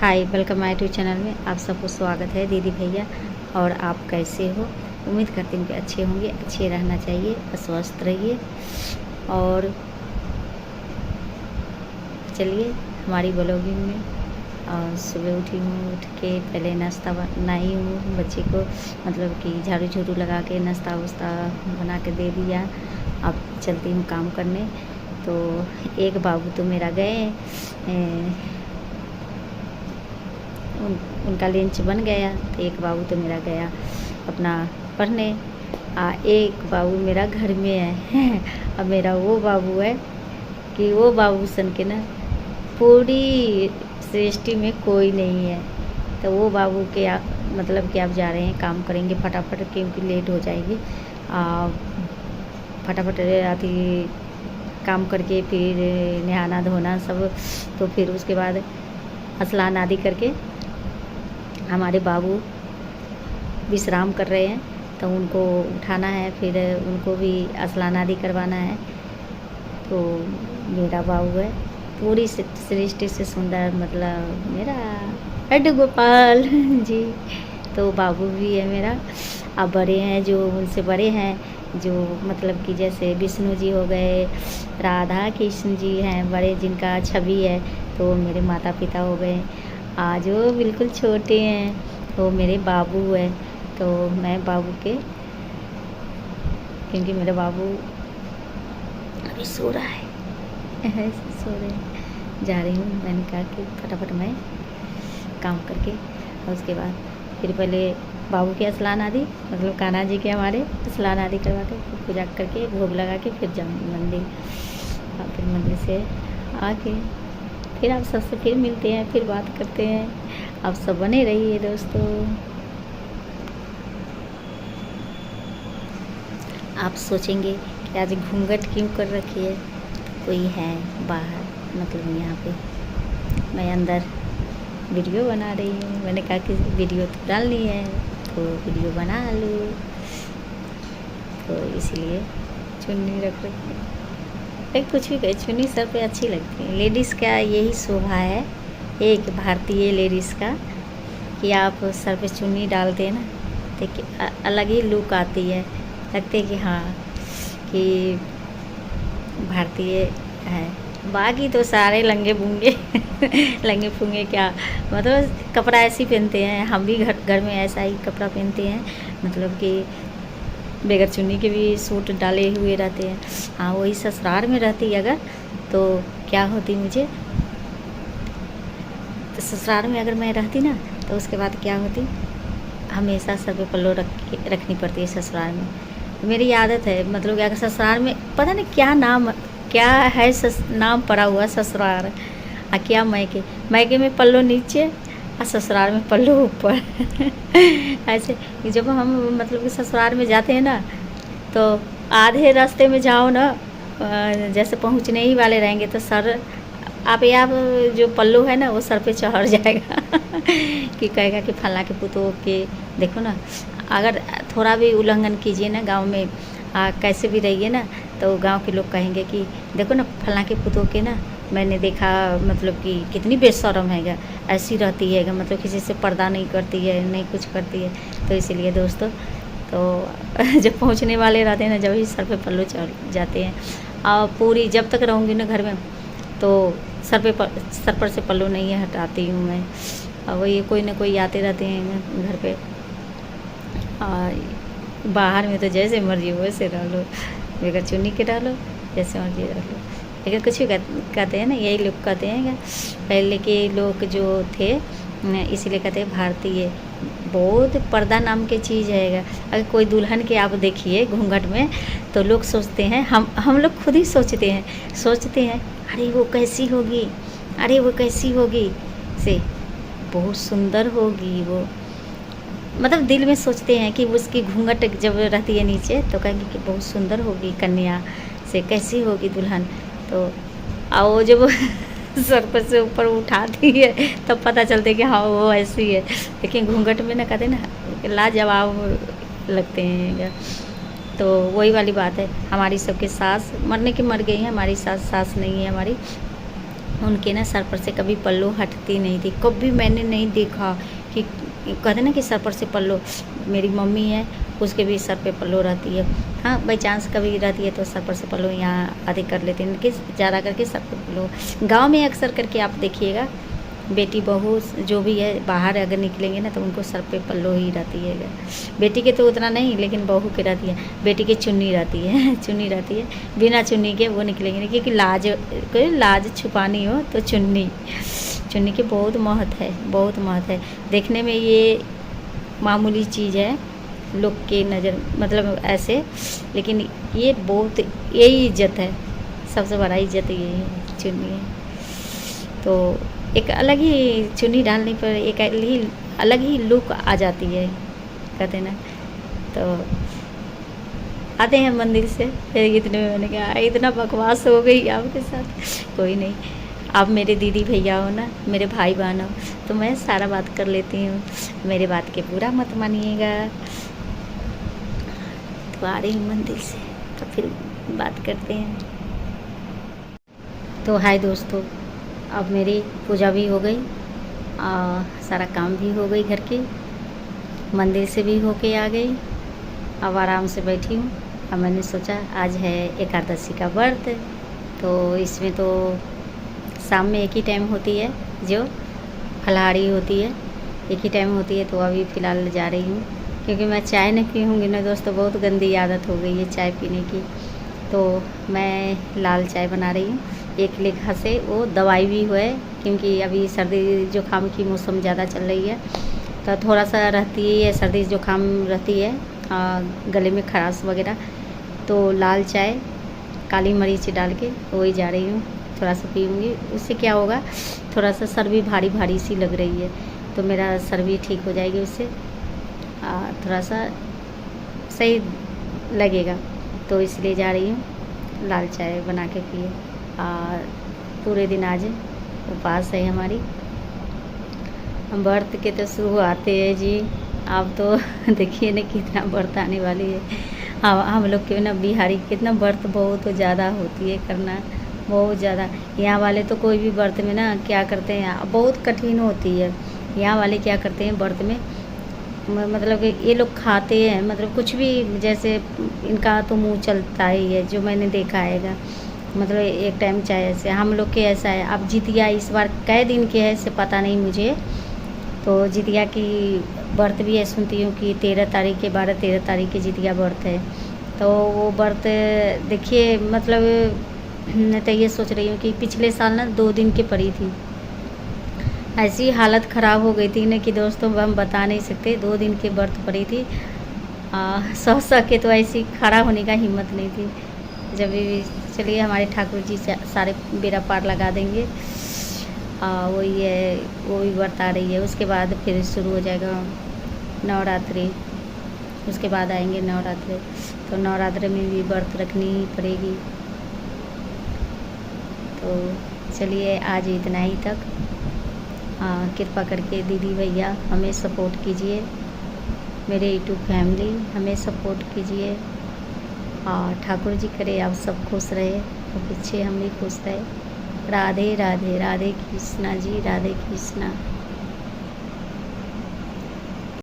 Hi, welcome my to channel में आप सबको स्वागत है दीदी भैया। और आप कैसे हो? उम्मीद करती हूँ कि अच्छे होंगे। अच्छे रहना चाहिए, स्वस्थ रहिए। और चलिए हमारी ब्लॉगिंग में। और सुबह उठी हूँ, उठ के पहले नाश्ता बनाई हूँ बच्चे को, मतलब कि झाड़ू झूड़ू लगा के नाश्ता वास्ता बना के दे दिया। अब चलती हूँ काम करने। तो एक बाबू तो मेरा गए, उनका लंच बन गया। तो एक बाबू तो मेरा गया अपना पढ़ने, एक बाबू मेरा घर में है। अब मेरा वो बाबू है कि वो बाबू सन के ना पूरी सृष्टि में कोई नहीं है। तो वो बाबू के मतलब कि आप जा रहे हैं, काम करेंगे फटाफट क्योंकि लेट हो जाएगी। फटाफट आती काम करके फिर नहाना धोना सब, तो फिर उसके बाद स्नान आदि करके हमारे बाबू विश्राम कर रहे हैं। तो उनको उठाना है, फिर उनको भी स्नान आदि करवाना है। तो मेरा बाबू है पूरी सृष्टि से सुंदर, मतलब मेरा लड्डू गोपाल जी। तो बाबू भी है मेरा। अब बड़े हैं जो उनसे बड़े हैं, जो मतलब कि जैसे विष्णु जी हो गए, राधा कृष्ण जी हैं बड़े, जिनका छवि है। तो मेरे माता पिता हो गए। आज वो बिल्कुल छोटे हैं, वो मेरे बाबू है। तो मैं बाबू के, क्योंकि मेरा बाबू अभी सो रहा है सो रहे हैं, जा रही हूँ। मैंने कहा कि फटाफट मैं काम करके और उसके बाद फिर पहले बाबू के स्नान आदि, मतलब कान्हा जी के हमारे स्नान आदि करवा के पूजा करके भोग लगा के फिर जाऊँगी मंदिर। और फिर मंदिर से आके फिर आप सबसे फिर मिलते हैं, फिर बात करते हैं। आप सब बने रहिए दोस्तों। आप सोचेंगे कि आज घूंघट क्यों कर रखी है? कोई है बाहर, मतलब यहाँ पे मैं अंदर वीडियो बना रही हूँ। मैंने कहा कि वीडियो तो डालनी है तो वीडियो बना लूँ, तो इसलिए चुन्नी रख रखी है। कुछ भी कहे, चुन्नी सर पे अच्छी लगती है। लेडीज़ का यही शोभा है, एक भारतीय लेडीज़ का, कि आप सर पे चुन्नी डालते हैं ना, देखिए अलग ही लुक आती है। लगते कि हाँ कि भारतीय है। बाकी तो सारे लंगे बूंगे लंगे फूंगे क्या, मतलब कपड़ा ऐसे ही पहनते हैं। हम भी घर में ऐसा ही कपड़ा पहनते हैं, मतलब कि बगैर चुन्नी के भी सूट डाले हुए रहते हैं। हाँ, वही ससुराल में रहती अगर तो क्या होती, मुझे तो ससुराल में अगर मैं रहती ना, तो उसके बाद क्या होती, हमेशा सर पे पल्लो रखनी पड़ती है ससुराल में। मेरी आदत है, मतलब कि अगर ससुराल में पता नहीं क्या है नाम पड़ा हुआ ससुराल, क्या मैके में पल्लो नीचे और ससुराल में पल्लो ऊपर ऐसे जब हम मतलब कि ससुराल में जाते हैं ना, तो आधे रास्ते में जाओ ना, जैसे पहुंचने ही वाले रहेंगे तो सर आप जो पल्लू है ना वो सर पे चढ़ जाएगा कि कहेगा कि फला के पुतों के देखो ना। अगर थोड़ा भी उल्लंघन कीजिए ना गांव में, कैसे भी रहिए ना, तो गांव के लोग कहेंगे कि देखो ना फला के पुतों के ना, मैंने देखा मतलब कि कितनी बेशर्म है, ऐसी रहती है, मतलब किसी से पर्दा नहीं करती है, नहीं कुछ करती है। तो इसीलिए दोस्तों, तो जब पहुंचने वाले रहते हैं ना, जब ही सर पे पल्लू चढ़ जाते हैं। और पूरी जब तक रहूँगी ना घर में, तो सर पर से पल्लू नहीं हटाती हूँ मैं। और वही कोई ना कोई आते रहते हैं घर पे। और बाहर में तो जैसे मर्जी वैसे रह लो, बगैर चुन्नी के डालो, जैसे मर्जी रह लो। लेकिन कुछ भी कहते हैं ना, यही लोग कहते हैं, पहले के लोग जो थे इसीलिए कहते हैं भारतीय। बहुत पर्दा नाम की चीज़ है। अगर कोई दुल्हन के आप देखिए घूंघट में, तो लोग सोचते हैं, हम लोग खुद ही सोचते हैं अरे वो कैसी होगी, अरे वो कैसी होगी, से बहुत सुंदर होगी वो, मतलब दिल में सोचते हैं कि उसकी घूंघट जब रहती है नीचे तो कहेंगे कि बहुत सुंदर होगी कन्या, से कैसी होगी दुल्हन। तो आओ जब सर पर से ऊपर उठाती है तब तो पता चलता है कि हाँ वो ऐसी है। लेकिन घूंघट में ना कहते ना लाजवाब लगते हैं। तो वही वाली बात है, हमारी सबके सास मरने की मर गई हैं, हमारी सास नहीं है हमारी। उनके ना सर पर से कभी पल्लू हटती नहीं थी, कभी मैंने नहीं देखा कि कहते ना कि सर पर से पल्लू। मेरी मम्मी है, उसके भी सर पे पल्लू रहती है। हाँ, बाई चांस कभी रहती है तो सर पर से पल्लू यहाँ आदि कर लेते हैं, कि ज़्यादा करके सर पे पल्लू। गांव में अक्सर करके आप देखिएगा, बेटी बहू जो भी है बाहर अगर निकलेंगे ना तो उनको सर पे पल्लू ही रहती है। बेटी के तो उतना नहीं, लेकिन बहू के रहती है। बेटी की चुन्नी रहती है चुन्नी रहती है, बिना चुन्नी के वो निकलेंगे नहीं, क्योंकि लाज छुपानी हो तो चुन्नी की बहुत महत्व है, बहुत महत्व है। देखने में ये मामूली चीज़ है लोग के नज़र, मतलब ऐसे, लेकिन ये बहुत, यही इज्जत है, सबसे बड़ा इज्जत यही है, चुन्नी है। तो एक अलग ही चुन्नी डालने पर एक अलग ही लुक आ जाती है, कहते ना। तो आते हैं मंदिर से, फिर इतने में मैंने कहा इतना बकवास हो गई आपके साथ। कोई नहीं, आप मेरे दीदी भैया हो ना, मेरे भाई बहन हो, तो मैं सारा बात कर लेती हूँ, मेरे बात के पूरा मत मानिएगा। तो आ रही हूँ मंदिर से, तो फिर बात करते हैं। तो हाय दोस्तों, अब मेरी पूजा भी हो गई, सारा काम भी हो गई, घर की मंदिर से भी होके आ गई। अब आराम से बैठी हूँ। अब मैंने सोचा आज है एकादशी का व्रत, तो इसमें तो शाम में एक ही टाइम होती है, जो फलाहारी होती है, एक ही टाइम होती है। तो अभी फ़िलहाल जा रही हूँ, क्योंकि मैं चाय नहीं पीऊँगी ना दोस्तों, बहुत गंदी आदत हो गई है चाय पीने की। तो मैं लाल चाय बना रही हूँ, एक लेखा से वो दवाई भी हुआ है, क्योंकि अभी सर्दी जुकाम की मौसम ज़्यादा चल रही है, तो थोड़ा सा रहती है सर्दी जुकाम रहती है, गले में खराश वगैरह। तो लाल चाय काली मिर्च डाल के वही जा रही हूँ, थोड़ा सा पीऊँगी। उससे क्या होगा, थोड़ा सा सर भी भारी भारी सी लग रही है, तो मेरा सर भी ठीक हो जाएगी उससे, थोड़ा सा सही लगेगा। तो इसलिए जा रही हूँ लाल चाय बना के पिए। और पूरे दिन आज उपवास है हमारी, हम व्रत के तो शुरू आते हैं जी। अब तो देखिए ना कितना व्रत आने वाली है। हम लोग के ना बिहारी कितना व्रत बहुत ज़्यादा होती है करना, बहुत ज़्यादा। यहाँ वाले तो कोई भी व्रत में ना क्या करते हैं, बहुत कठिन होती है। यहाँ वाले क्या करते हैं व्रत में, मतलब ये लोग खाते हैं, मतलब कुछ भी, जैसे इनका तो मुँह चलता ही है, जो मैंने देखा है। मतलब एक टाइम चाहे ऐसे, हम लोग के ऐसा है। अब जितिया इस बार कै दिन के है से पता नहीं मुझे, तो जितिया की व्रत भी है, सुनती हूँ कि 13 तारीख के 12-13 तारीख के जितिया व्रत है। तो वो व्रत देखिए, मतलब मैं तो ये सोच रही हूँ कि पिछले साल ना 2 दिन की पड़ी थी, ऐसी हालत ख़राब हो गई थी ना कि दोस्तों हम बता नहीं सकते। 2 दिन के व्रत पड़ी थी, सह के तो ऐसी खड़ा होने का हिम्मत नहीं थी। जब भी चलिए हमारे ठाकुर जी सारे बेड़ा पार लगा देंगे। वही है, वो भी व्रत आ रही है। उसके बाद फिर शुरू हो जाएगा नवरात्रि, उसके बाद आएंगे नवरात्रि, तो नवरात्रि में भी व्रत रखनी ही पड़ेगी। तो चलिए आज इतना ही तक। कृपा करके दीदी भैया हमें सपोर्ट कीजिए, मेरे यूट्यूब फैमिली हमें सपोर्ट कीजिए। ठाकुर जी करे आप सब खुश रहे और पीछे हम भी खुश रहे। राधे राधे, राधे कृष्णा जी, राधे कृष्णा।